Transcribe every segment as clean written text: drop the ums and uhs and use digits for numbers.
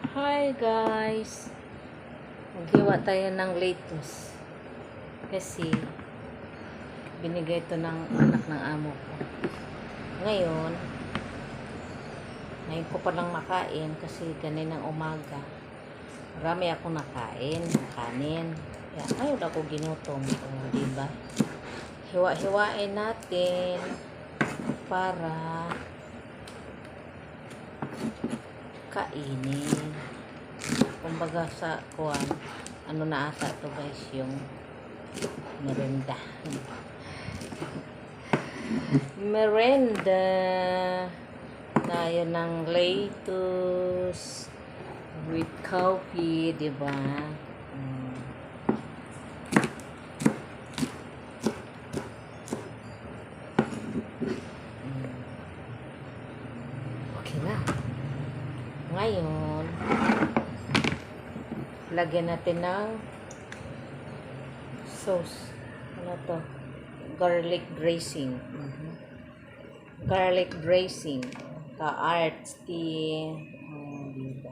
Hi guys! Maghiwa tayo ng lettuce. Kasi binigay ito ng anak ng amo ko. Ngayon ko pa lang makain kasi kaninang umaga. Marami akong nakain, kanin. Kaya ngayon ako ginutom. Diba? Hiwa-hiwain natin para kainin. Kumbaga sa kuwan, ano na ata to guys, yung merenda. Merenda tayo ng lettuce with coffee, diba? Okay na. Ngayon, lagyan natin ng sauce. Ano to? Garlic dressing. Garlic dressing. Ka-artsy. Dito.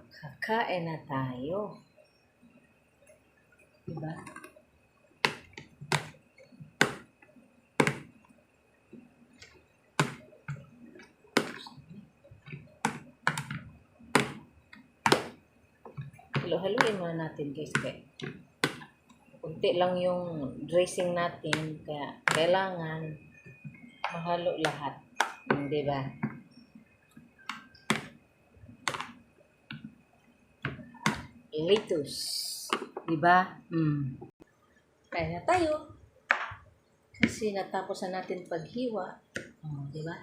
Kakain na tayo. Diba? Halo-haloin muna natin guys. Kunti lang yung dressing natin. Kaya kailangan mahalo lahat. Diba? Lettuce. Diba? Kaya na tayo. Kasi natapos na natin paghiwa. Diba?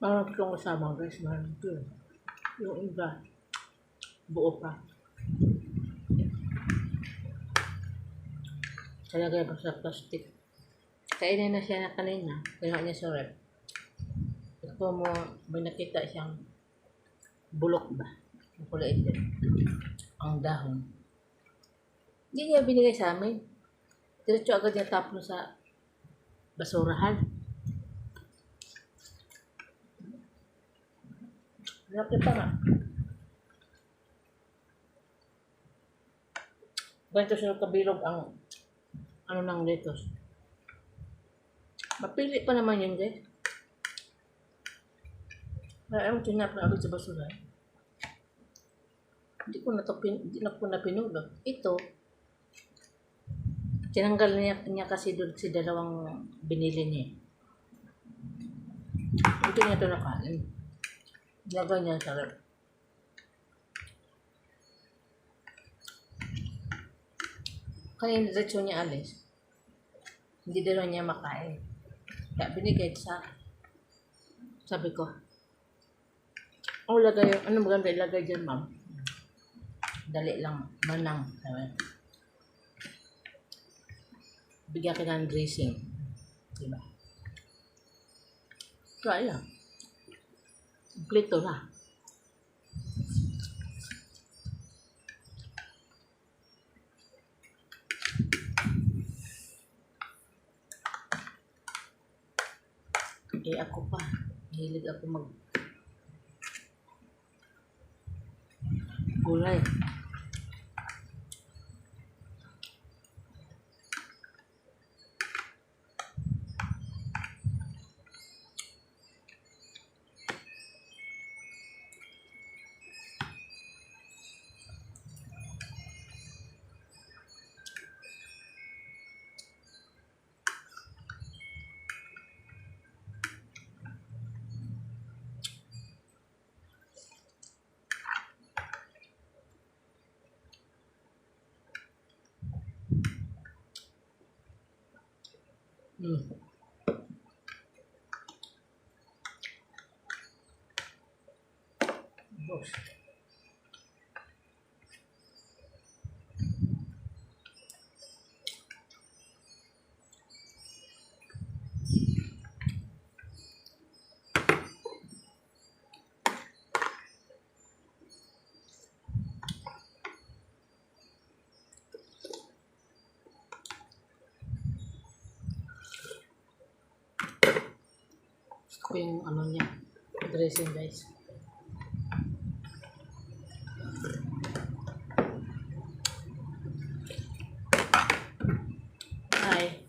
Marami kong kasama guys, marami ko. Yung iba, buo pa. Talagay ko sa plastic. Kainin na siya na kanina. Kaya niya sa rep. Ito mo, may nakita siyang bulok ba? Ang kulay ito. Ang dahon. Hindi niya binigay sa amin. Diretso agad niya tapon sa basurahan. Nakita nga. Ganito siya kabilog ang ano ng lettuce. Mapili pa naman yun guys. Kaya ang tinap na agad sa basura. Hindi na po napinulot. Ito, tinanggal niya kasi doon si dalawang binili niya. Ito niya ito nakain. Lagay niya sa rep. Kanina diretso niya alis. Hindi dalawa niya makain. Kaya binigay sa akin. Sabi ko, lagay yung, ano maganda ilagay dyan ma'am? Dali lang, manang. Bigyan kita ng dressing. Diba? Kaya lang. Kompleto na. Ako pa. Hilig ako gulay. Mm. Boss. Gusto ko yung ano niya, dressing guys. Hi.